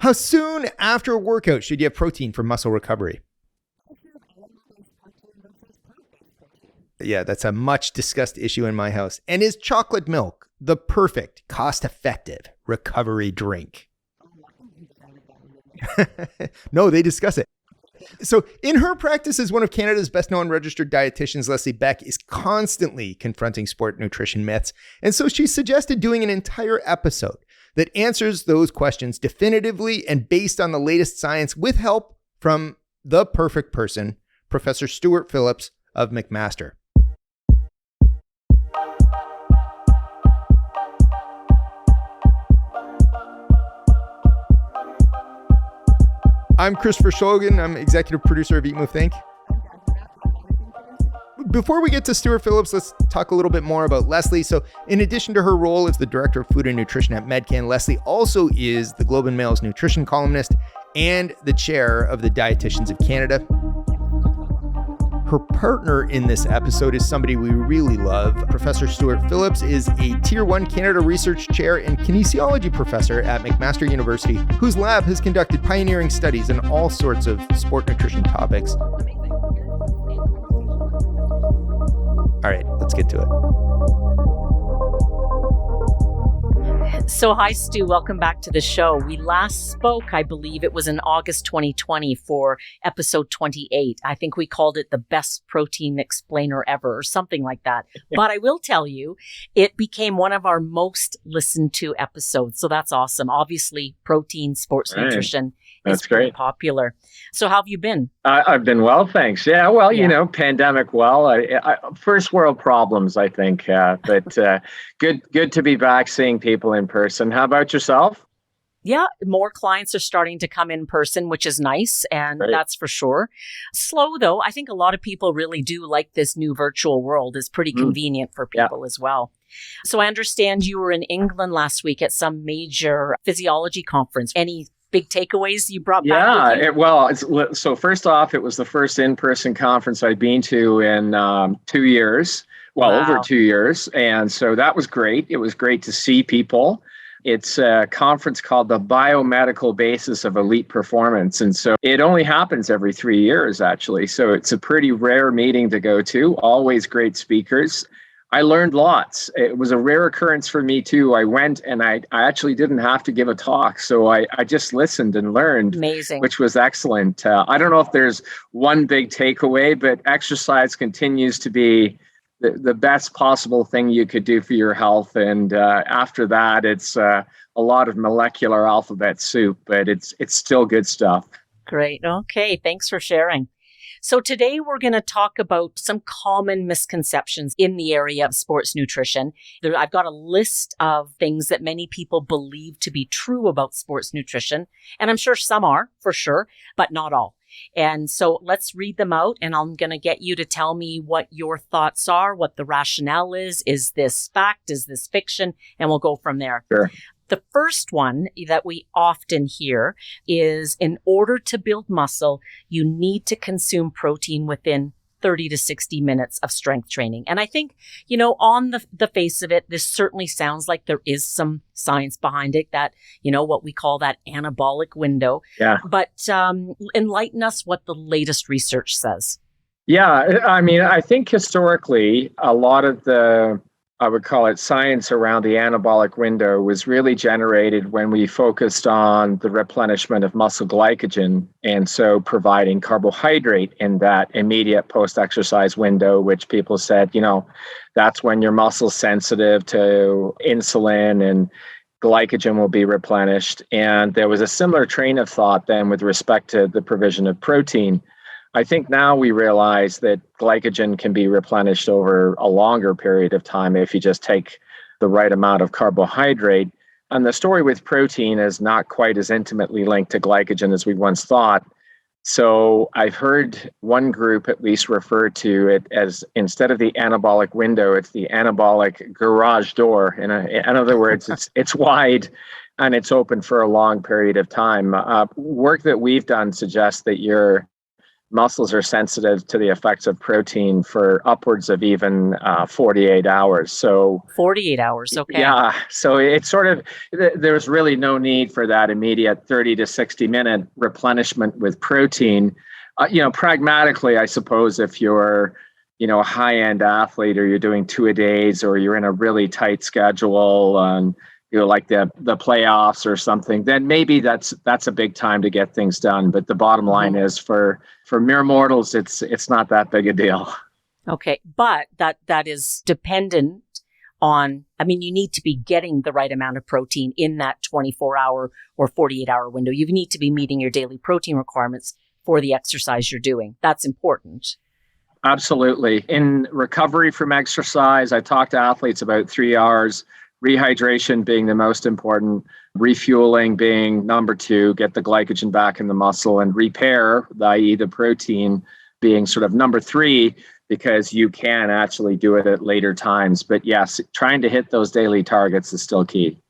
How soon after a workout should you have protein for muscle recovery? Yeah, that's a much discussed issue in my house. And is chocolate milk the perfect, cost-effective recovery drink? No, they discuss it. So in her practice as one of Canada's best-known registered dietitians, Leslie Beck is constantly confronting sport nutrition myths. And so she suggested doing an entire episode that answers those questions definitively and based on the latest science with help from the perfect person, Professor Stuart Phillips of McMaster. I'm Christopher Shulgin. I'm executive producer of Eat, Move, Think. Before we get to Stuart Phillips, let's talk a little bit more about Leslie. So in addition to her role as the Director of Food and Nutrition at Medcan, Leslie also is the Globe and Mail's nutrition columnist and the chair of the Dieticians of Canada. Her partner in this episode is somebody we really love. Professor Stuart Phillips is a Tier 1 Canada Research Chair and kinesiology professor at McMaster University, whose lab has conducted pioneering studies in all sorts of sport nutrition topics. All right, let's get to it. So hi, Stu. Welcome back to the show. We last spoke, I believe it was in August 2020 for episode 28. I think we called it the best protein explainer ever or something like that. But I will tell you, it became one of our most listened to episodes. So that's awesome. Obviously, protein, sports nutrition is very popular. So how have you been? I've been well, thanks. Yeah, well, you know, pandemic well. I first world problems, I think. But good to be back seeing people in person. How about yourself? Yeah, more clients are starting to come in person, which is nice. And that's for sure. Slow, though. I think a lot of people really do like this new virtual world. It's pretty convenient for people as well. So I understand you were in England last week at some major physiology conference. Any big takeaways you brought back with you? So first off, it was the first in-person conference I'd been to in 2 years. Over 2 years. And so that was great. It was great to see people. It's a conference called the Biomedical Basis of Elite Performance. And so it only happens every 3 years, actually. So it's a pretty rare meeting to go to. Always great speakers. I learned lots. It was a rare occurrence for me too. I went and I actually didn't have to give a talk. So I just listened and learned. Amazing. Which was excellent. I don't know if there's one big takeaway, but exercise continues to be the best possible thing you could do for your health. And after that, it's a lot of molecular alphabet soup, but it's still good stuff. Great. Okay. Thanks for sharing. So today we're going to talk about some common misconceptions in the area of sports nutrition. I've got a list of things that many people believe to be true about sports nutrition. And I'm sure some are, for sure, but not all. And so let's read them out, and I'm going to get you to tell me what your thoughts are, what the rationale is. Is this fact? Is this fiction? And we'll go from there. Sure. The first one that we often hear is, in order to build muscle, you need to consume protein within 30 to 60 minutes of strength training. And I think, you know, on the face of it, this certainly sounds like there is some science behind it, that, you know, what we call that anabolic window. Yeah. But enlighten us what the latest research says. Yeah, I mean, I think historically, a lot of I would call it science around the anabolic window was really generated when we focused on the replenishment of muscle glycogen, and so providing carbohydrate in that immediate post-exercise window, which people said, you know, that's when your muscle's sensitive to insulin and glycogen will be replenished. And there was a similar train of thought then with respect to the provision of protein. I think now we realize that glycogen can be replenished over a longer period of time if you just take the right amount of carbohydrate. And the story with protein is not quite as intimately linked to glycogen as we once thought. So I've heard one group at least refer to it as, instead of the anabolic window, it's the anabolic garage door. In other words, it's wide and it's open for a long period of time. Work that we've done suggests that your muscles are sensitive to the effects of protein for upwards of even 48 hours. So 48 hours, okay. Yeah, so it's sort of, there's really no need for that immediate 30 to 60 minute replenishment with protein. Pragmatically, I suppose if you're, a high-end athlete, or you're doing 2-a-days, or you're in a really tight schedule and like the playoffs or something, then maybe that's a big time to get things done. But the bottom line is for mere mortals, it's not that big a deal. Okay, but that is dependent on, you need to be getting the right amount of protein in that 24-hour or 48-hour window. You need to be meeting your daily protein requirements for the exercise you're doing. That's important. Absolutely. In recovery from exercise, I talk to athletes about 3 hours, rehydration being the most important, refueling being number 2, get the glycogen back in the muscle, and repair, i.e. the protein, being sort of number 3, because you can actually do it at later times. But yes, trying to hit those daily targets is still key.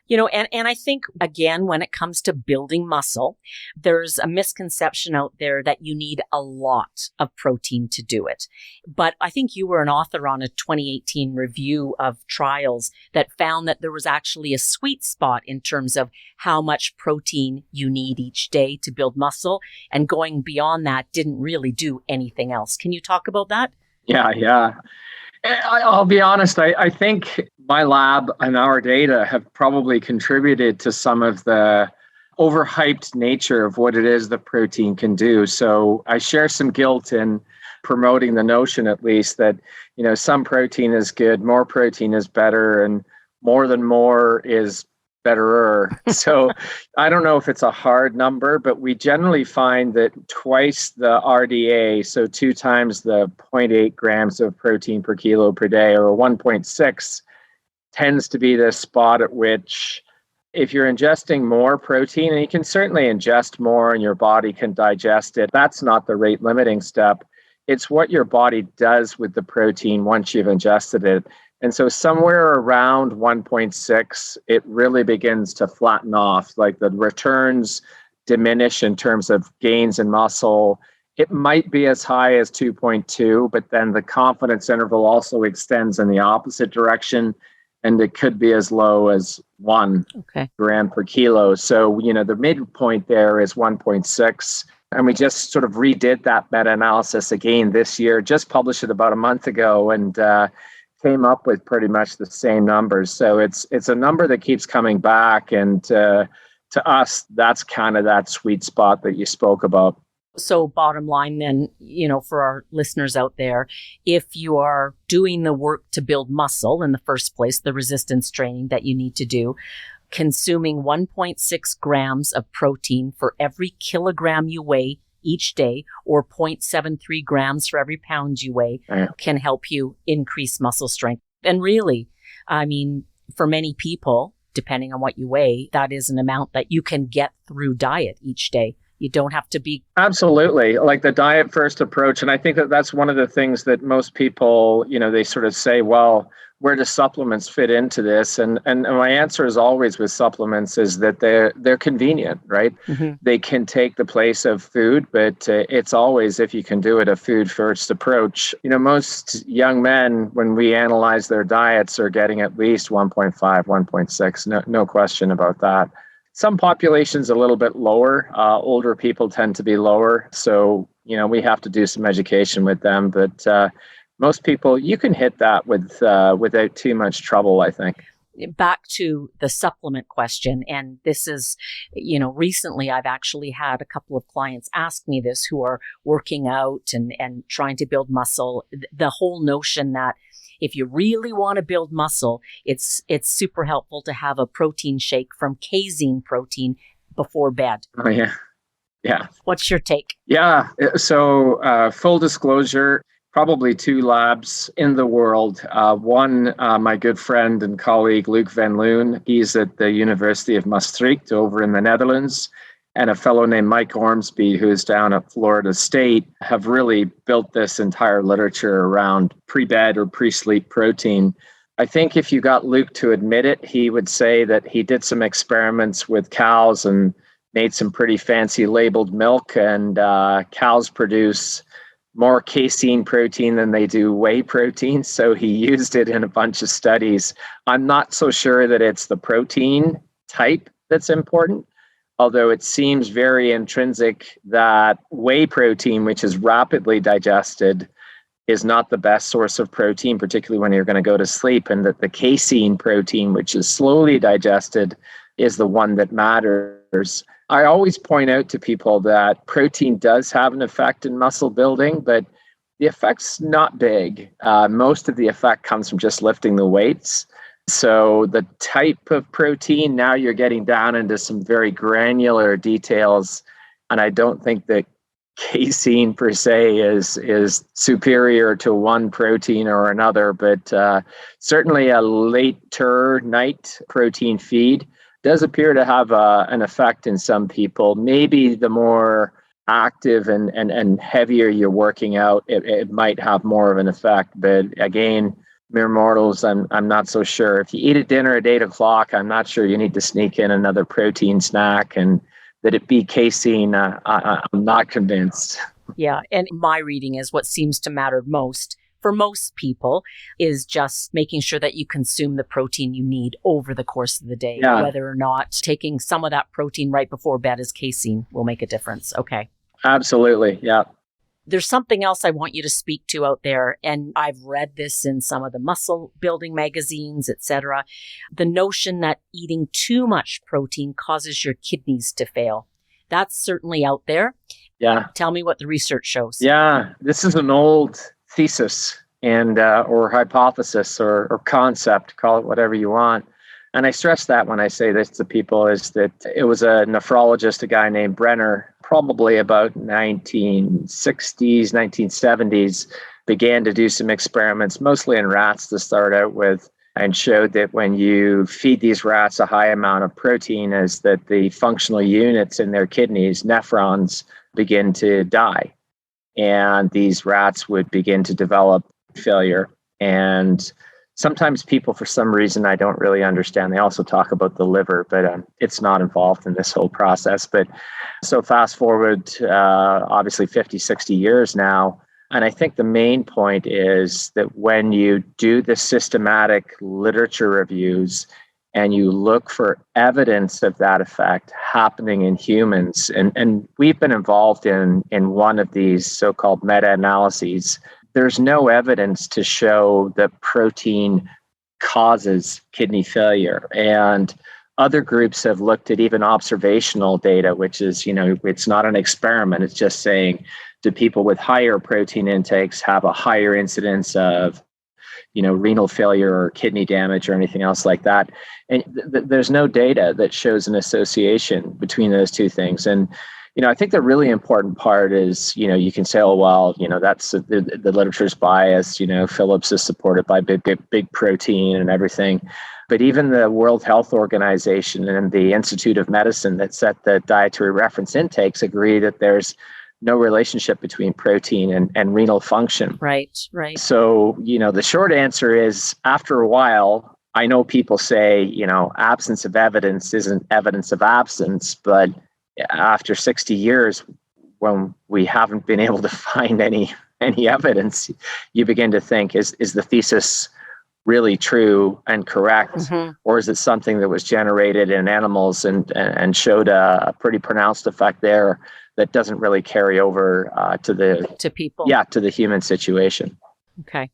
And I think, again, when it comes to building muscle, there's a misconception out there that you need a lot of protein to do it. But I think you were an author on a 2018 review of trials that found that there was actually a sweet spot in terms of how much protein you need each day to build muscle. And going beyond that didn't really do anything else. Can you talk about that? Yeah. I'll be honest, I think my lab and our data have probably contributed to some of the overhyped nature of what it is that protein can do. So I share some guilt in promoting the notion, at least, that, some protein is good, more protein is better, and more than more is betterer. So I don't know if it's a hard number, but we generally find that twice the RDA, so 2 times the 0.8 grams of protein per kilo per day, or 1.6, tends to be the spot at which, if you're ingesting more protein, and you can certainly ingest more and your body can digest it, that's not the rate limiting step. It's what your body does with the protein once you've ingested it. And so somewhere around 1.6, it really begins to flatten off, like the returns diminish in terms of gains in muscle. It might be as high as 2.2, but then the confidence interval also extends in the opposite direction, and it could be as low as 1 gram per kilo. So, the midpoint there is 1.6. And we just sort of redid that meta-analysis again this year, just published it about a month ago, and came up with pretty much the same numbers. So it's a number that keeps coming back. And to us, that's kind of that sweet spot that you spoke about. So bottom line then, for our listeners out there, if you are doing the work to build muscle in the first place, the resistance training that you need to do, consuming 1.6 grams of protein for every kilogram you weigh each day, or 0.73 grams for every pound you weigh, can help you increase muscle strength. And really, for many people, depending on what you weigh, that is an amount that you can get through diet each day. You don't have to be... Absolutely. Like the diet first approach. And I think that that's one of the things that most people, they sort of say, well, where do supplements fit into this? And my answer is always with supplements is that they're convenient, right? Mm-hmm. They can take the place of food, but it's always, if you can do it, a food first approach. Most young men, when we analyze their diets, are getting at least 1.5, 1.6. No question about that. Some populations a little bit lower. Older people tend to be lower. So, we have to do some education with them. But most people, you can hit that without too much trouble, I think. Back to the supplement question. And this is, recently I've actually had a couple of clients ask me this who are working out and trying to build muscle. The whole notion that if you really want to build muscle, it's super helpful to have a protein shake from casein protein before bed. Oh, yeah. Yeah. What's your take? Yeah. So full disclosure, probably 2 labs in the world. One, my good friend and colleague, Luc Van Loon, he's at the University of Maastricht over in the Netherlands, and a fellow named Mike Ormsby, who is down at Florida State, have really built this entire literature around pre-bed or pre-sleep protein. I think if you got Luke to admit it, he would say that he did some experiments with cows and made some pretty fancy labeled milk, and cows produce more casein protein than they do whey protein. So he used it in a bunch of studies. I'm not so sure that it's the protein type that's important, although it seems very intrinsic that whey protein, which is rapidly digested, is not the best source of protein, particularly when you're going to go to sleep, and that the casein protein, which is slowly digested, is the one that matters. I always point out to people that protein does have an effect in muscle building, but the effect's not big. Most of the effect comes from just lifting the weights. So the type of protein, now you're getting down into some very granular details, and I don't think that casein per se is superior to one protein or another, but certainly a later night protein feed does appear to have an effect in some people. Maybe the more active and heavier you're working out, it might have more of an effect. But again, mere mortals, I'm not so sure. If you eat at dinner at 8 o'clock, I'm not sure you need to sneak in another protein snack, and that it be casein, I'm not convinced. Yeah, and my reading is what seems to matter most for most people is just making sure that you consume the protein you need over the course of the day. Yeah. Whether or not taking some of that protein right before bed as casein will make a difference. Okay. Absolutely. Yeah. There's something else I want you to speak to out there, and I've read this in some of the muscle building magazines, etc. The notion that eating too much protein causes your kidneys to fail. That's certainly out there. Yeah. Tell me what the research shows. Yeah, this is an old thesis and or hypothesis or concept, call it whatever you want. And I stress that when I say this to people is that it was a nephrologist, a guy named Brenner, probably about 1960s, 1970s, began to do some experiments, mostly in rats to start out with, and showed that when you feed these rats a high amount of protein, is that the functional units in their kidneys, nephrons, begin to die. And these rats would begin to develop failure. And sometimes people, for some reason, I don't really understand, they also talk about the liver, but it's not involved in this whole process. But so fast forward, obviously 50, 60 years now. And I think the main point is that when you do the systematic literature reviews and you look for evidence of that effect happening in humans, and we've been involved in one of these so-called meta-analyses, there's no evidence to show that protein causes kidney failure. And other groups have looked at even observational data, which is, it's not an experiment. It's just saying, do people with higher protein intakes have a higher incidence of, renal failure or kidney damage or anything else like that? And there's no data that shows an association between those two things. And I think the really important part is, you can say, oh, well, that's the literature's biased. Phillips is supported by big protein and everything. But even the World Health Organization and the Institute of Medicine that set the dietary reference intakes agree that there's no relationship between protein and renal function. Right. So, the short answer is, after a while, I know people say, absence of evidence isn't evidence of absence, but after 60 years, when we haven't been able to find any evidence, you begin to think, is the thesis really true and correct? Mm-hmm. Or is it something that was generated in animals and showed a pretty pronounced effect there that doesn't really carry over to people? Yeah, to the human situation. Okay.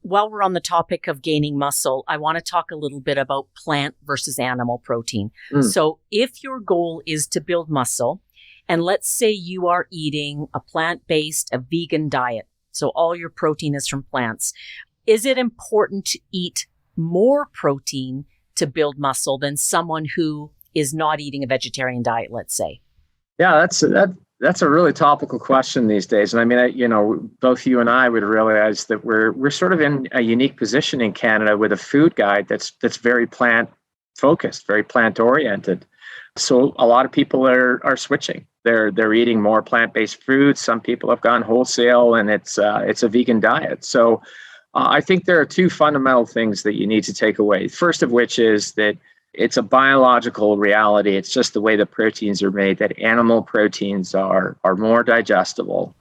While we're on the topic of gaining muscle, I want to talk a little bit about plant versus animal protein. So if your goal is to build muscle, and let's say you are eating a plant-based, a vegan diet, so all your protein is from plants, is it important to eat more protein to build muscle than someone who is not eating a vegetarian diet, let's say? Yeah, that's a really topical question these days. And I mean, both you and I would realize that we're sort of in a unique position in Canada with a food guide that's very plant focused, very plant oriented. So a lot of people are switching. They're eating more plant-based foods. Some people have gone wholesale, and it's a vegan diet. So I think there are two fundamental things that you need to take away. First of which is that It's a biological reality. It's just the way the proteins are made, that animal proteins are more digestible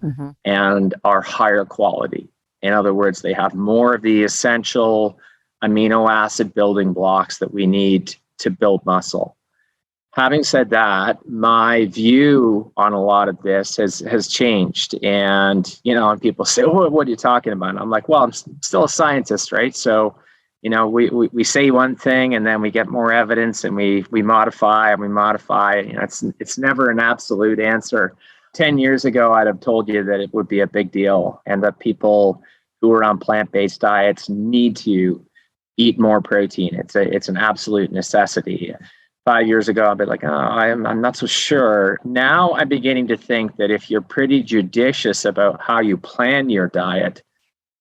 and are higher quality. In other words, they have more of the essential amino acid building blocks that we need to build muscle. Having said that, my view on a lot of this has changed. And, and people say, oh, what are you talking about? And I'm like, well, I'm still a scientist, right? So, we say one thing and then we get more evidence and we modify and we modify. It's never an absolute answer. 10 years ago, I'd have told you that it would be a big deal and that people who are on plant-based diets need to eat more protein. It's an absolute necessity. 5 years ago, I'd be like, oh, I'm not so sure. Now I'm beginning to think that if you're pretty judicious about how you plan your diet,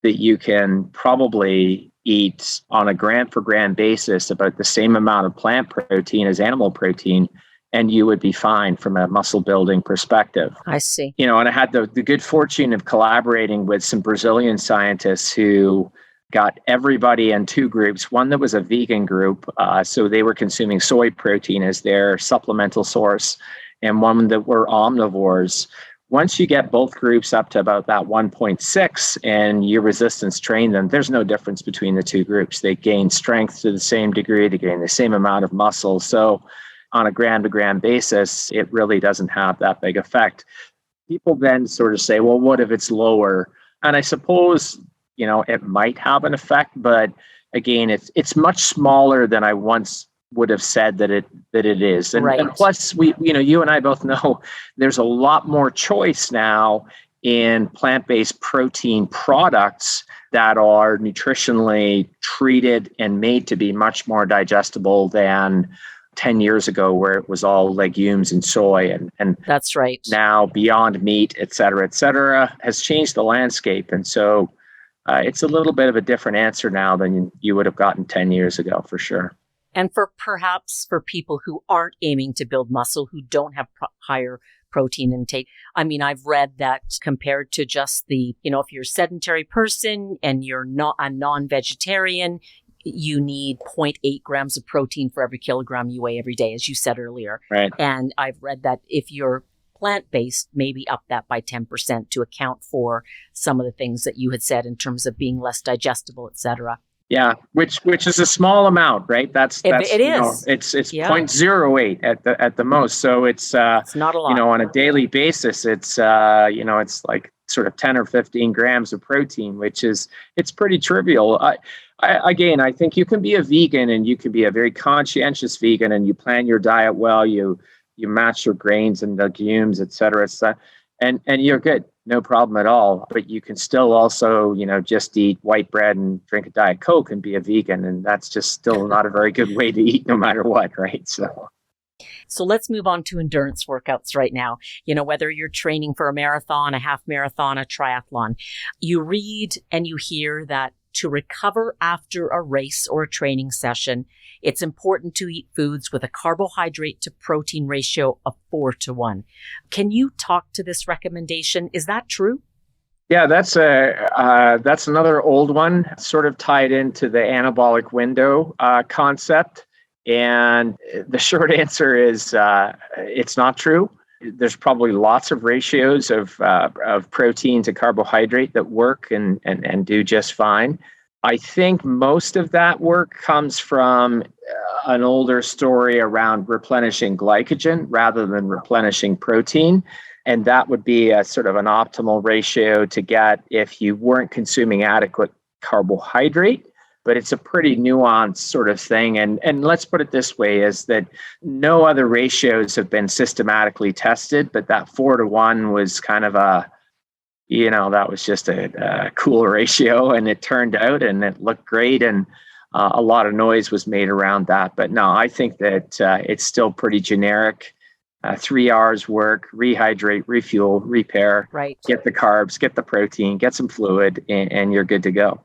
that you can probably eat on a gram for gram basis about the same amount of plant protein as animal protein, and you would be fine from a muscle building perspective. I see. And I had the good fortune of collaborating with some Brazilian scientists who got everybody in two groups. One that was a vegan group, so they were consuming soy protein as their supplemental source, and one that were omnivores. Once you get both groups up to about that 1.6 and you resistance train them, there's no difference between the two groups. They gain strength to the same degree, they gain the same amount of muscle. So on a gram to gram basis, it really doesn't have that big effect. People then sort of say, well, what if it's lower? And I suppose, it might have an effect, but again, it's much smaller than I once would have said that it is. And, right. And plus, you and I both know there's a lot more choice now in plant-based protein products that are nutritionally treated and made to be much more digestible than 10 years ago, where it was all legumes and soy and that's right. Now Beyond Meat, et cetera, has changed the landscape. And so it's a little bit of a different answer now than you would have gotten 10 years ago, for sure. And perhaps for people who aren't aiming to build muscle, who don't have higher protein intake, I've read that compared to just if you're a sedentary person and you're not a non-vegetarian, you need 0.8 grams of protein for every kilogram you weigh every day, as you said earlier. Right. And I've read that if you're plant-based, maybe up that by 10% to account for some of the things that you had said in terms of being less digestible, et cetera. Yeah, which is a small amount, right? It's 0.08 at the most. So it's not a lot. On a daily basis, it's it's like sort of 10 or 15 grams of protein, it's pretty trivial. I think you can be a vegan and you can be a very conscientious vegan and you plan your diet well, you match your grains and legumes, et cetera, and you're good. No problem at all. But you can still also, just eat white bread and drink a Diet Coke and be a vegan. And that's just still not a very good way to eat no matter what, right? So let's move on to endurance workouts right now. Whether you're training for a marathon, a half marathon, a triathlon, you read and you hear that to recover after a race or a training session, it's important to eat foods with a carbohydrate to protein ratio of 4:1. Can you talk to this recommendation? Is that true? Yeah, that's another old one, sort of tied into the anabolic window concept. And the short answer is it's not true. There's probably lots of ratios of protein to carbohydrate that work and do just fine. I think most of that work comes from an older story around replenishing glycogen rather than replenishing protein. And that would be a sort of an optimal ratio to get if you weren't consuming adequate carbohydrate. But it's a pretty nuanced sort of thing. And let's put it this way, is that no other ratios have been systematically tested, but that 4:1 was kind of that was just a cool ratio, and it turned out and it looked great. And a lot of noise was made around that. But no, I think that it's still pretty generic. 3 hours work, rehydrate, refuel, repair, right. Get the carbs, get the protein, get some fluid, and you're good to go.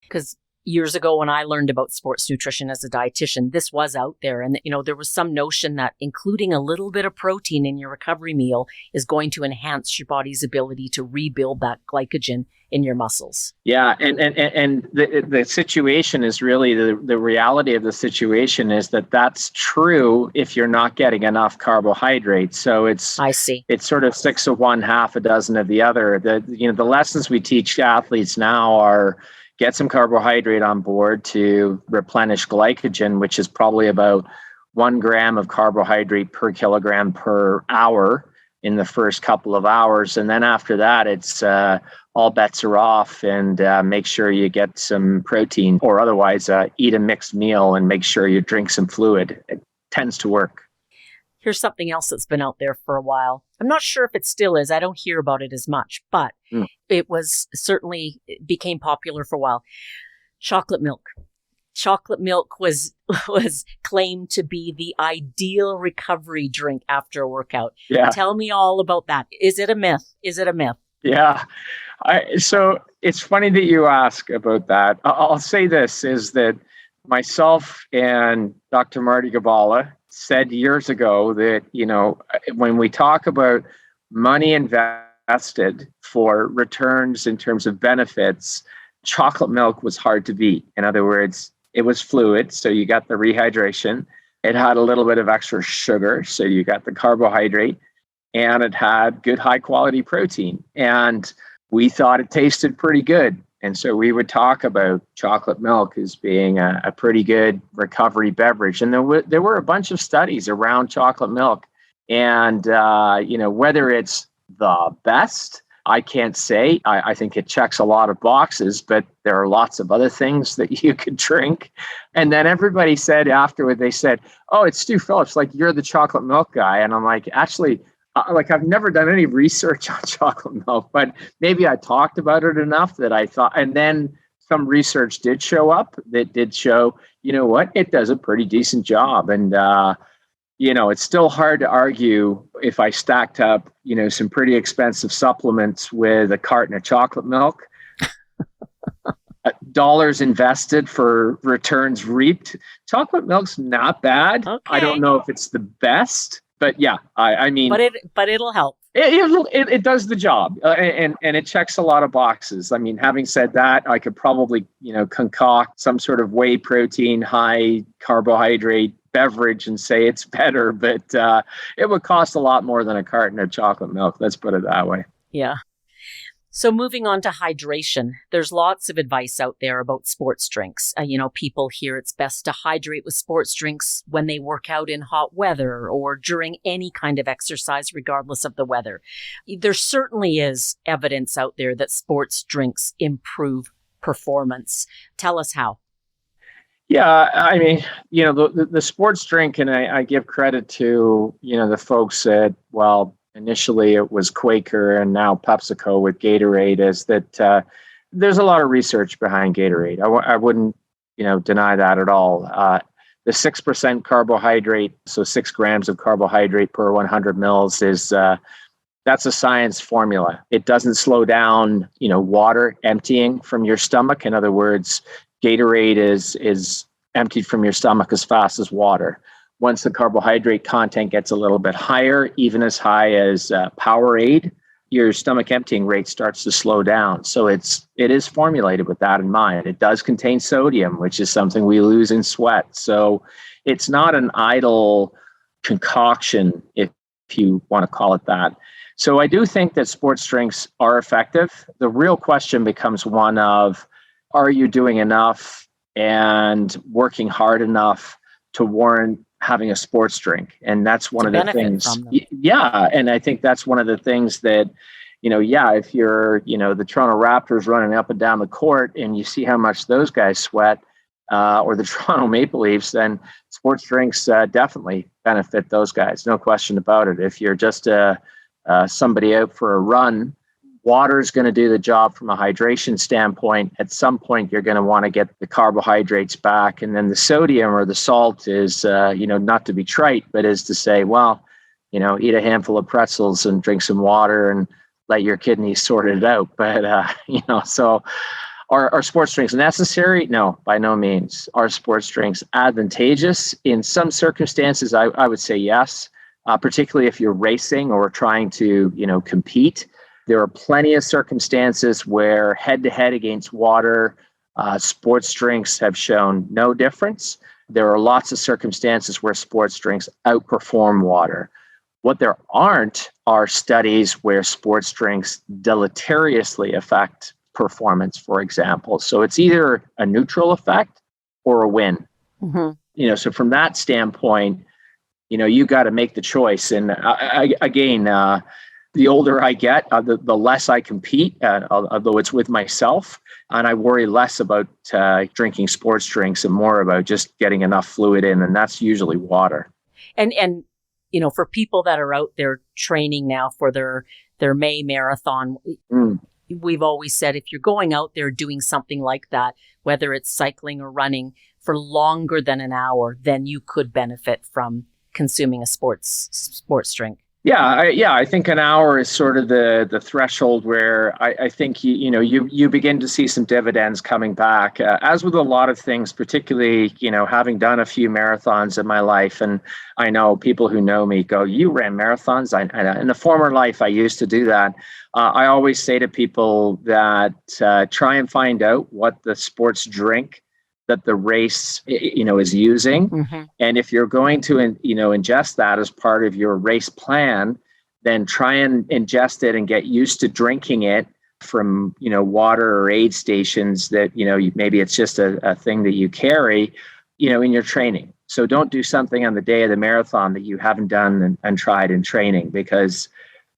Because years ago when I learned about sports nutrition as a dietitian, this was out there. And, there was some notion that including a little bit of protein in your recovery meal is going to enhance your body's ability to rebuild that glycogen in your muscles. Yeah. And the situation is really the reality of the situation is that that's true if you're not getting enough carbohydrates. So I see. It's sort of 6 of one, half a dozen of the other. The lessons we teach athletes now are get some carbohydrate on board to replenish glycogen, which is probably about 1 gram of carbohydrate per kilogram per hour in the first couple of hours. And then after that, it's all bets are off, and make sure you get some protein, or otherwise eat a mixed meal and make sure you drink some fluid. It tends to work. Here's something else that's been out there for a while. I'm not sure if it still is. I don't hear about it as much, but it became popular for a while. Chocolate milk. Chocolate milk was claimed to be the ideal recovery drink after a workout. Yeah. Tell me all about that. Is it a myth? Yeah. So it's funny that you ask about that. I'll say this, is that myself and Dr. Marty Gabala said years ago that, when we talk about money invested for returns in terms of benefits, chocolate milk was hard to beat. In other words, it was fluid, so you got the rehydration. It had a little bit of extra sugar, so you got the carbohydrate, and it had good high quality protein. And we thought it tasted pretty good. And so we would talk about chocolate milk as being a pretty good recovery beverage. And there were a bunch of studies around chocolate milk. And, whether it's the best, I can't say. I think it checks a lot of boxes, but there are lots of other things that you could drink. And then everybody said afterward, they said, "Oh, it's Stu Phillips, like you're the chocolate milk guy." And I'm like, actually, I've never done any research on chocolate milk, but maybe I talked about it enough that I thought, and then some research did show up that did show, it does a pretty decent job. And, it's still hard to argue if I stacked up, some pretty expensive supplements with a carton of chocolate milk, dollars invested for returns reaped. Chocolate milk's not bad. Okay. I don't know if it's the best. But yeah, I mean, but it'll help. It does the job, and it checks a lot of boxes. I mean, having said that, I could probably concoct some sort of whey protein, high carbohydrate beverage and say it's better, but it would cost a lot more than a carton of chocolate milk. Let's put it that way. Yeah. So moving on to hydration, there's lots of advice out there about sports drinks. People hear it's best to hydrate with sports drinks when they work out in hot weather or during any kind of exercise, regardless of the weather. There certainly is evidence out there that sports drinks improve performance. Tell us how. Yeah, I mean, the sports drink, and I give credit to, the folks that, initially it was Quaker and now PepsiCo with Gatorade, is that there's a lot of research behind Gatorade. I wouldn't, deny that at all. The 6% carbohydrate, so 6 grams of carbohydrate per 100 mils is, that's a science formula. It doesn't slow down, water emptying from your stomach. In other words, Gatorade is emptied from your stomach as fast as water. Once the carbohydrate content gets a little bit higher, even as high as Powerade, your stomach emptying rate starts to slow down. So it is formulated with that in mind. It does contain sodium, which is something we lose in sweat. So it's not an idle concoction, if you want to call it that. So I do think that sports drinks are effective. The real question becomes one of, are you doing enough and working hard enough to warrant having a sports drink? And that's one of the things. Yeah. And I think that's one of the things that, if you're, the Toronto Raptors running up and down the court and you see how much those guys sweat, or the Toronto Maple Leafs, then sports drinks definitely benefit those guys. No question about it. If you're just somebody out for a run, water is going to do the job from a hydration standpoint. At some point, you're going to want to get the carbohydrates back. And then the sodium or the salt is, not to be trite, but is to say, eat a handful of pretzels and drink some water and let your kidneys sort it out. But, so Are sports drinks necessary? No, by no means. Are sports drinks advantageous? In some circumstances, I would say yes, particularly if you're racing or trying to, compete. There are plenty of circumstances where head-to-head against water, sports drinks have shown no difference. There are lots of circumstances where sports drinks outperform water. What there aren't are studies where sports drinks deleteriously affect performance, for example. So it's either a neutral effect or a win. Mm-hmm. So from that standpoint, you got to make the choice. And again, the older I get, the less I compete, although it's with myself. And I worry less about drinking sports drinks and more about just getting enough fluid in. And that's usually water. And for people that are out there training now for their May marathon, we've always said if you're going out there doing something like that, whether it's cycling or running for longer than an hour, then you could benefit from consuming a sports drink. Yeah, I think an hour is sort of the threshold where I think you begin to see some dividends coming back. As with a lot of things, particularly having done a few marathons in my life, and I know people who know me go, "You ran marathons?" In a former life, I used to do that. I always say to people that try and find out what the sports drink that the race is using. Mm-hmm. And if you're going to ingest that as part of your race plan, then try and ingest it and get used to drinking it from water or aid stations that maybe it's just a thing that you carry in your training. So don't do something on the day of the marathon that you haven't done and tried in training, because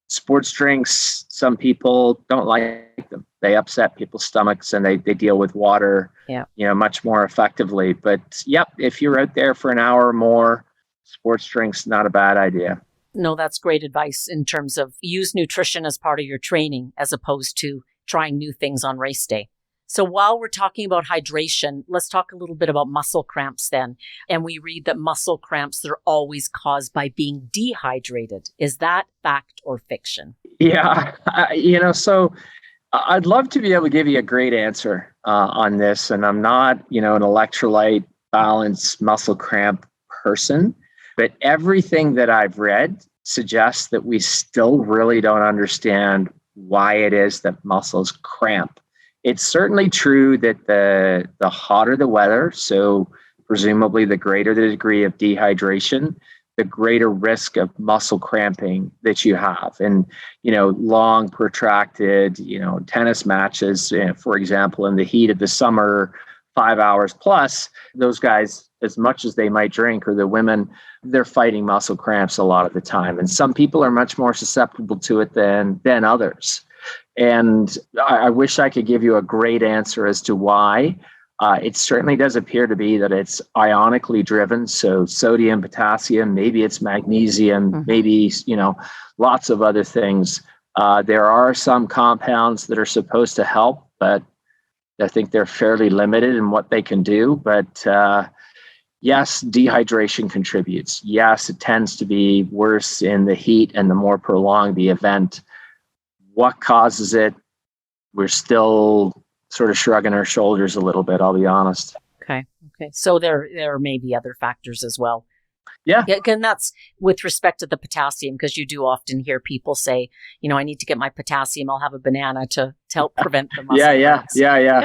sports drinks, some people don't like them. They upset people's stomachs, and they deal with water, much more effectively. But if you're out there for an hour or more, sports drinks, not a bad idea. No, that's great advice in terms of use nutrition as part of your training as opposed to trying new things on race day. So while we're talking about hydration, let's talk a little bit about muscle cramps then. And we read that muscle cramps, they're always caused by being dehydrated. Is that fact or fiction? Yeah, so I'd love to be able to give you a great answer on this. And I'm not, an electrolyte balance muscle cramp person, but everything that I've read suggests that we still really don't understand why it is that muscles cramp. It's certainly true that the hotter the weather, so presumably the greater the degree of dehydration, the greater risk of muscle cramping that you have. And, long protracted, tennis matches, for example, in the heat of the summer, 5 hours plus, those guys, as much as they might drink, or the women, they're fighting muscle cramps a lot of the time. And some people are much more susceptible to it than others. And I wish I could give you a great answer as to why. It certainly does appear to be that it's ionically driven. So sodium, potassium, maybe it's magnesium, maybe, lots of other things. There are some compounds that are supposed to help, but I think they're fairly limited in what they can do. But yes, dehydration contributes. Yes, it tends to be worse in the heat and the more prolonged the event. What causes it? We're still sort of shrugging our shoulders a little bit, I'll be honest. Okay. So there may be other factors as well. Yeah. And that's with respect to the potassium, because you do often hear people say, I need to get my potassium. I'll have a banana to help prevent the muscle cramps. Yeah.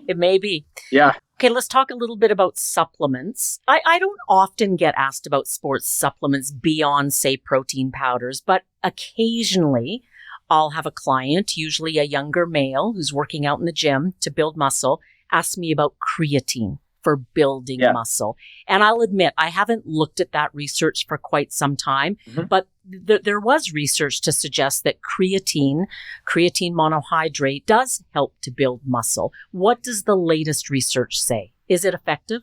It may be. Yeah. Okay, let's talk a little bit about supplements. I don't often get asked about sports supplements beyond, say, protein powders, but occasionally I'll have a client, usually a younger male who's working out in the gym to build muscle, ask me about creatine for building muscle. And I'll admit, I haven't looked at that research for quite some time, but there was research to suggest that creatine monohydrate, does help to build muscle. What does the latest research say? Is it effective?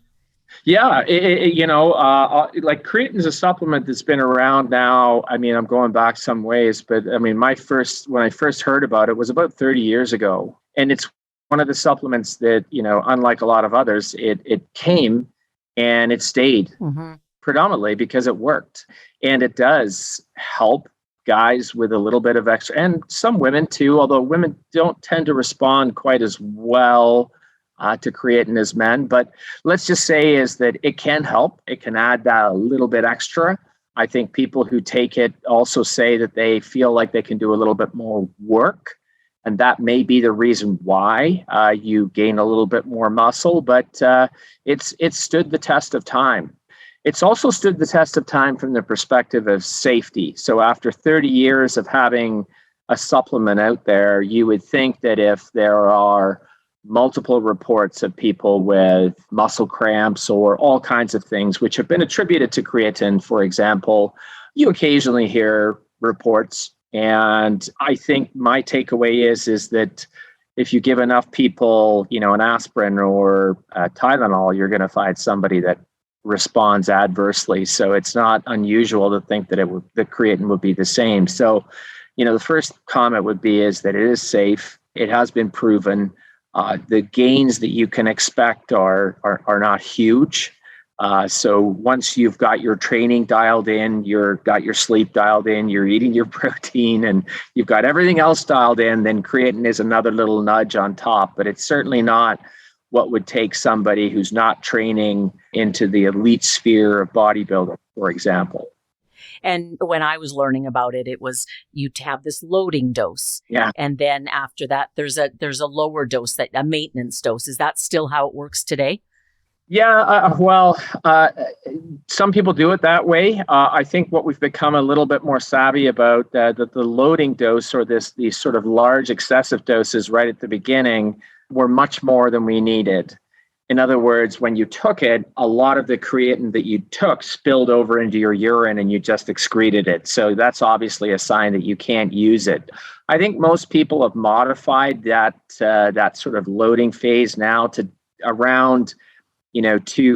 Yeah, like creatine is a supplement that's been around now. I mean, I'm going back some ways, but I mean, when I first heard about it was about 30 years ago. And it's one of the supplements that, unlike a lot of others, it came and it stayed predominantly because it worked. And it does help guys with a little bit of extra, and some women too, although women don't tend to respond quite as well to creatine as men. But let's just say is that it can help. It can add that a little bit extra. I think people who take it also say that they feel like they can do a little bit more work. And that may be the reason why you gain a little bit more muscle, but it's stood the test of time. It's also stood the test of time from the perspective of safety. So after 30 years of having a supplement out there, you would think that if there are multiple reports of people with muscle cramps or all kinds of things which have been attributed to creatine, for example, you occasionally hear reports. And I think my takeaway is that if you give enough people, an aspirin or Tylenol, you're going to find somebody that responds adversely. So it's not unusual to think that the creatine would be the same. So, the first comment would be is that it is safe. It has been proven. The gains that you can expect are not huge. So once you've got your training dialed in, you've got your sleep dialed in, you're eating your protein, and you've got everything else dialed in, then creatine is another little nudge on top. But it's certainly not what would take somebody who's not training into the elite sphere of bodybuilding, for example. And when I was learning about it, it was you'd have this loading dose. Yeah. And then after that, there's a lower dose, a maintenance dose. Is that still how it works today? Yeah, some people do it that way. I think what we've become a little bit more savvy about that the loading dose or these sort of large excessive doses right at the beginning were much more than we needed. In other words, when you took it, a lot of the creatine that you took spilled over into your urine and you just excreted it. So that's obviously a sign that you can't use it. I think most people have modified that sort of loading phase now to around 2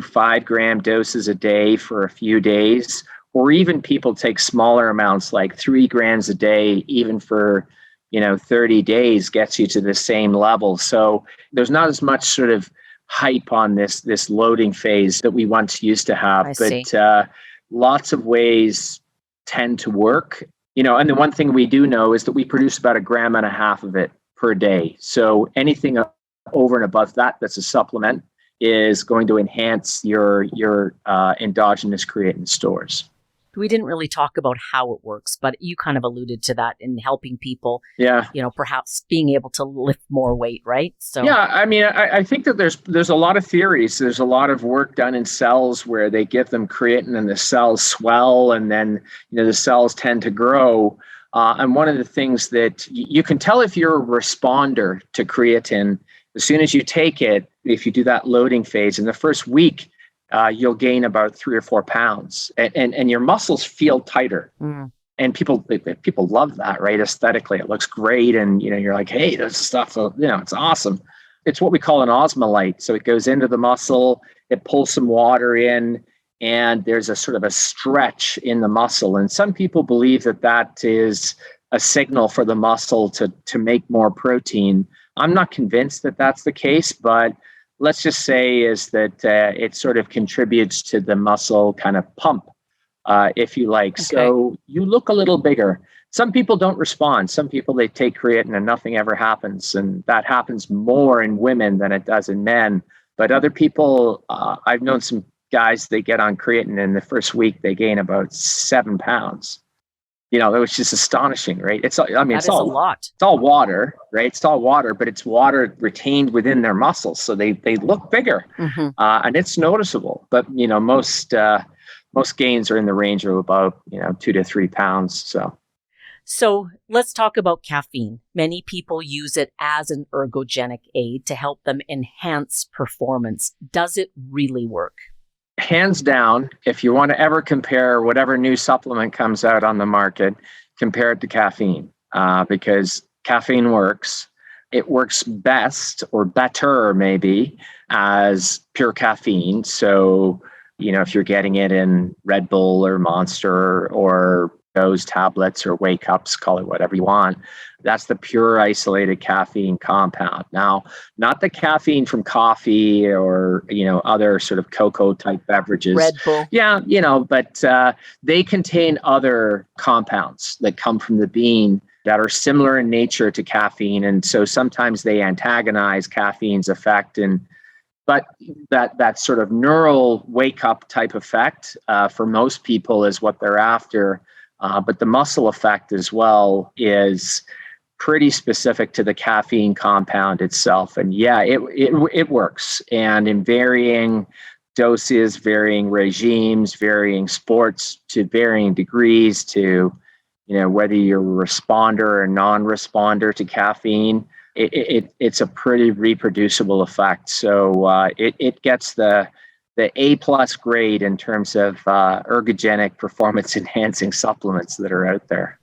5-gram doses a day for a few days, or even people take smaller amounts like 3 grams a day, even for 30 days gets you to the same level. So there's not as much sort of hype on this loading phase that we once used to have. But lots of ways tend to work. And the one thing we do know is that we produce about 1.5 grams of it per day. So anything over and above that's a supplement is going to enhance your endogenous creatine stores. We didn't really talk about how it works, but you kind of alluded to that in helping people, perhaps being able to lift more weight, right? So yeah, I mean, I think that there's a lot of theories. There's a lot of work done in cells where they give them creatine and the cells swell, and then the cells tend to grow. And one of the things that you can tell if you're a responder to creatine, as soon as you take it, if you do that loading phase in the first week, you'll gain about 3 or 4 pounds, and your muscles feel tighter. Mm. And people love that, right? Aesthetically, it looks great, and you're like, hey, this stuff, it's awesome. It's what we call an osmolyte. So it goes into the muscle, it pulls some water in, and there's a sort of a stretch in the muscle. And some people believe that is a signal for the muscle to make more protein. I'm not convinced that that's the case, but let's just say is that it sort of contributes to the muscle kind of pump, if you like. Okay. So you look a little bigger. Some people don't respond. Some people, they take creatine and nothing ever happens. And that happens more in women than it does in men. But other people, I've known some guys, they get on creatine and the first week they gain about 7 pounds. That was just astonishing, right? It's all lot. It's all water, right? It's all water, but it's water retained within their muscles, so they look bigger, and it's noticeable. But most gains are in the range of about 2 to 3 pounds. So let's talk about caffeine. Many people use it as an ergogenic aid to help them enhance performance. Does it really work? Hands down, if you want to ever compare whatever new supplement comes out on the market, compare it to caffeine, because caffeine works. It works best or better maybe as pure caffeine. So, if you're getting it in Red Bull or Monster or windows, tablets, or wake ups, call it whatever you want. That's the pure isolated caffeine compound. Now, not the caffeine from coffee or, other sort of cocoa type beverages. Red Bull. Yeah, but they contain other compounds that come from the bean that are similar in nature to caffeine. And so sometimes they antagonize caffeine's effect. But that sort of neural wake up type effect for most people is what they're after. But the muscle effect as well is pretty specific to the caffeine compound itself. And yeah, it works. And in varying doses, varying regimes, varying sports to varying degrees to, whether you're a responder or non-responder to caffeine, it's a pretty reproducible effect. So it gets the A+ grade in terms of ergogenic performance enhancing supplements that are out there.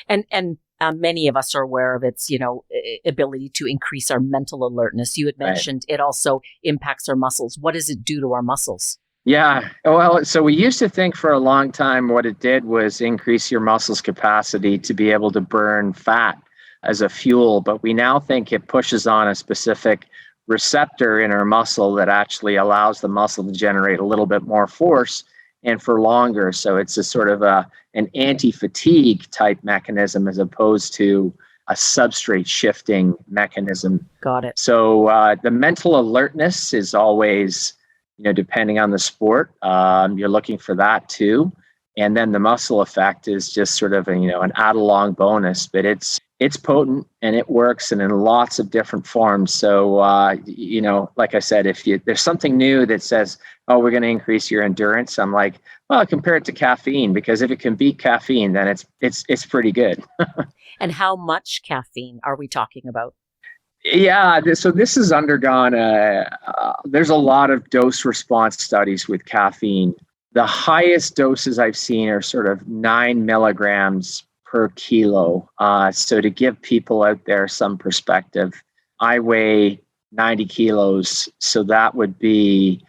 And many of us are aware of its, ability to increase our mental alertness. You had mentioned It also impacts our muscles. What does it do to our muscles? Yeah, well, so we used to think for a long time what it did was increase your muscles' capacity to be able to burn fat as a fuel, but we now think it pushes on a specific receptor in our muscle that actually allows the muscle to generate a little bit more force and for longer. So it's a sort of an anti-fatigue type mechanism as opposed to a substrate shifting mechanism. Got it. So the mental alertness is always, depending on the sport, you're looking for that too. And then the muscle effect is just sort of an add-along bonus, but it's potent and it works and in lots of different forms. So, like I said, if there's something new that says, oh, we're going to increase your endurance, I'm like, well, compare it to caffeine, because if it can beat caffeine, then it's pretty good. And how much caffeine are we talking about? Yeah, so this has undergone there's a lot of dose response studies with caffeine. The highest doses I've seen are sort of 9 milligrams per kilo. So to give people out there some perspective, I weigh 90 kilos. So that would be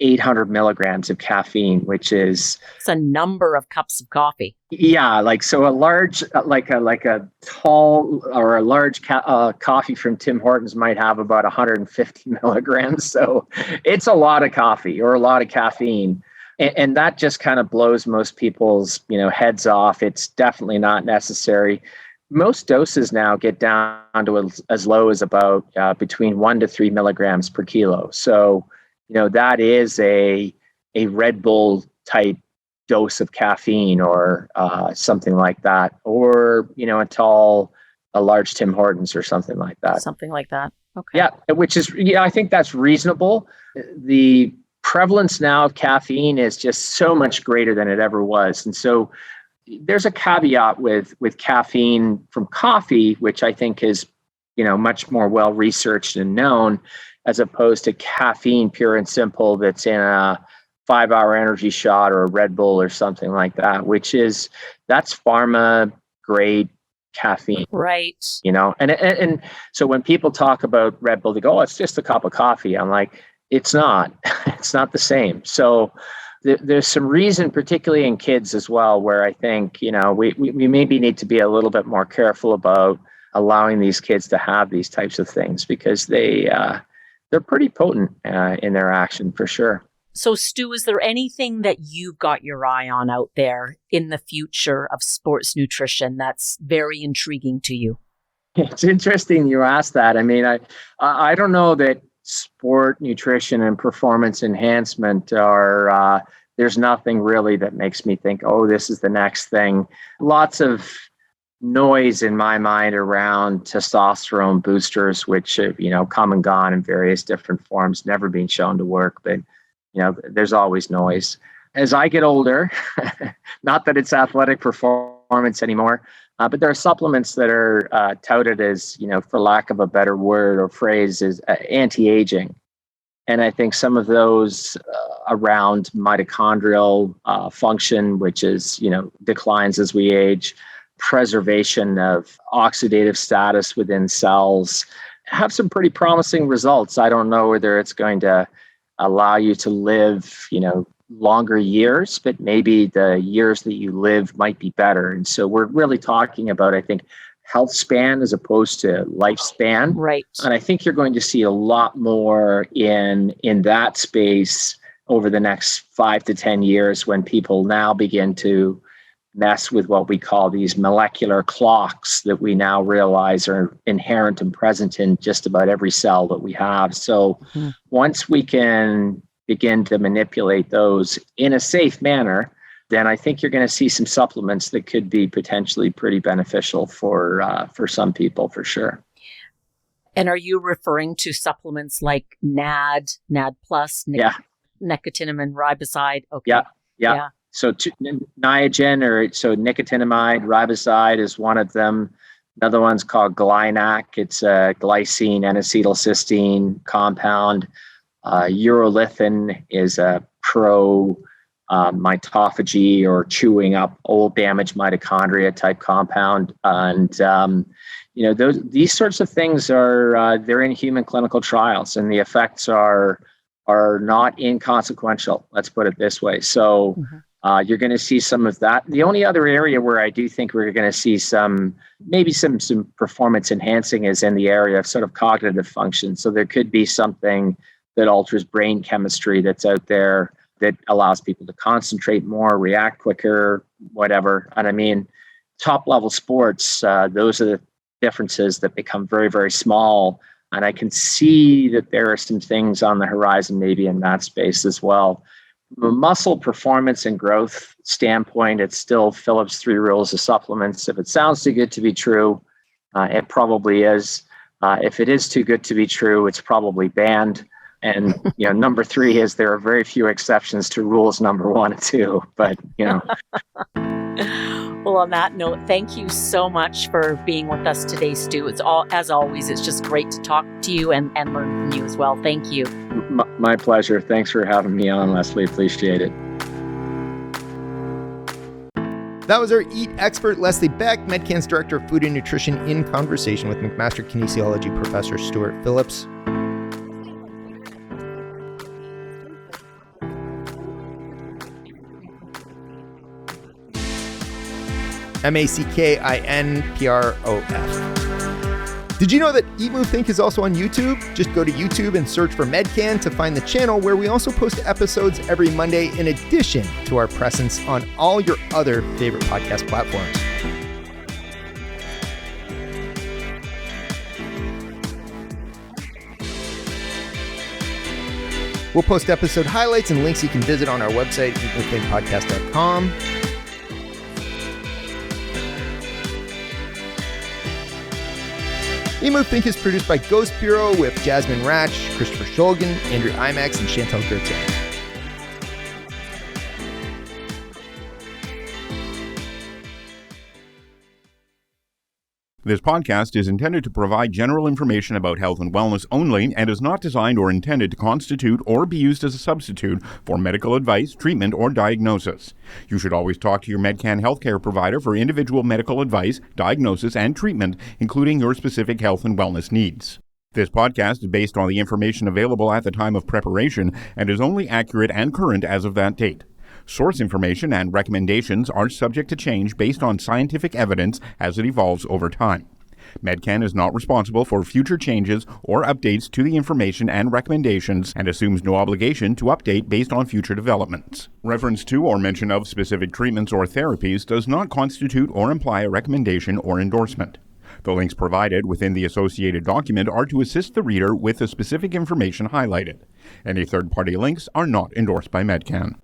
800 milligrams of caffeine, which is... It's a number of cups of coffee. Yeah, so a large, like a tall or a large coffee from Tim Hortons might have about 150 milligrams. So it's a lot of coffee or a lot of caffeine. And that just kind of blows most people's, heads off. It's definitely not necessary. Most doses now get down to as low as about between 1 to 3 milligrams per kilo. So, that is a Red Bull type dose of caffeine or something like that, or, a large Tim Hortons or something like that. Something like that. Okay. Yeah, which is, I think that's reasonable. The prevalence now of caffeine is just so much greater than it ever was. And so there's a caveat with caffeine from coffee, which I think is, much more well researched and known, as opposed to caffeine pure and simple that's in a 5-hour energy shot or a Red Bull or something like that, that's pharma grade caffeine. Right. And so when people talk about Red Bull, they go, oh, it's just a cup of coffee. I'm like, it's not. It's not the same. So there's some reason, particularly in kids as well, where I think, we maybe need to be a little bit more careful about allowing these kids to have these types of things, because they're pretty potent in their action for sure. So, Stu, is there anything that you've got your eye on out there in the future of sports nutrition that's very intriguing to you? It's interesting you asked that. I mean, I don't know that sport nutrition and performance enhancement are, there's nothing really that makes me think, oh, this is the next thing. Lots of noise in my mind around testosterone boosters, which have, come and gone in various different forms, never been shown to work, but, there's always noise. As I get older, not that it's athletic performance anymore, but there are supplements that are touted as, for lack of a better word or phrase, is anti-aging. And I think some of those around mitochondrial function, which is, declines as we age, preservation of oxidative status within cells, have some pretty promising results. I don't know whether it's going to allow you to live, longer years, but maybe the years that you live might be better. And so we're really talking about, I think, health span as opposed to lifespan. Right. And I think you're going to see a lot more in that space over the next 5 to 10 years when people now begin to mess with what we call these molecular clocks that we now realize are inherent and present in just about every cell that we have. So once we can begin to manipulate those in a safe manner, then I think you're going to see some supplements that could be potentially pretty beneficial for some people, for sure. And are you referring to supplements like NAD plus, nicotinamide riboside? Okay. Yeah. So Niagen, so nicotinamide riboside is one of them. Another one's called Glynac. It's a glycine and acetylcysteine compound. Urolithin is a mitophagy or chewing up old damaged mitochondria type compound. And these sorts of things are they're in human clinical trials, and the effects are not inconsequential. Let's put it this way. So you're going to see some of that. The only other area where I do think we're going to see some performance enhancing is in the area of sort of cognitive function. So there could be something that alters brain chemistry that's out there that allows people to concentrate more, react quicker, whatever. And I mean, top level sports, those are the differences that become very, very small. And I can see that there are some things on the horizon, maybe in that space as well. From a muscle performance and growth standpoint, it's still Phillips' 3 rules of supplements. If it sounds too good to be true, it probably is. If it is too good to be true, it's probably banned. And number 3 is there are very few exceptions to rules number 1 and 2. But Well, on that note, thank you so much for being with us today, Stu. As always, it's just great to talk to you and learn from you as well. Thank you. My pleasure. Thanks for having me on, Leslie. Appreciate it. That was our EAT expert, Leslie Beck, Medcan's Director of Food and Nutrition, in conversation with McMaster Kinesiology Professor Stuart Phillips. MACKINPROF. Did you know that Eat Move Think is also on YouTube? Just go to YouTube and search for Medcan to find the channel, where we also post episodes every Monday in addition to our presence on all your other favorite podcast platforms. We'll post episode highlights and links you can visit on our website, eatmovethink.podcast.com. Eat Move Think is produced by Ghost Bureau with Jasmine Ratch, Christopher Shulgin, Andrew Imax, and Chantal Gertz. This podcast is intended to provide general information about health and wellness only and is not designed or intended to constitute or be used as a substitute for medical advice, treatment, or diagnosis. You should always talk to your Medcan healthcare provider for individual medical advice, diagnosis, and treatment, including your specific health and wellness needs. This podcast is based on the information available at the time of preparation and is only accurate and current as of that date. Source information and recommendations are subject to change based on scientific evidence as it evolves over time. Medcan is not responsible for future changes or updates to the information and recommendations and assumes no obligation to update based on future developments. Reference to or mention of specific treatments or therapies does not constitute or imply a recommendation or endorsement. The links provided within the associated document are to assist the reader with the specific information highlighted. Any third-party links are not endorsed by Medcan.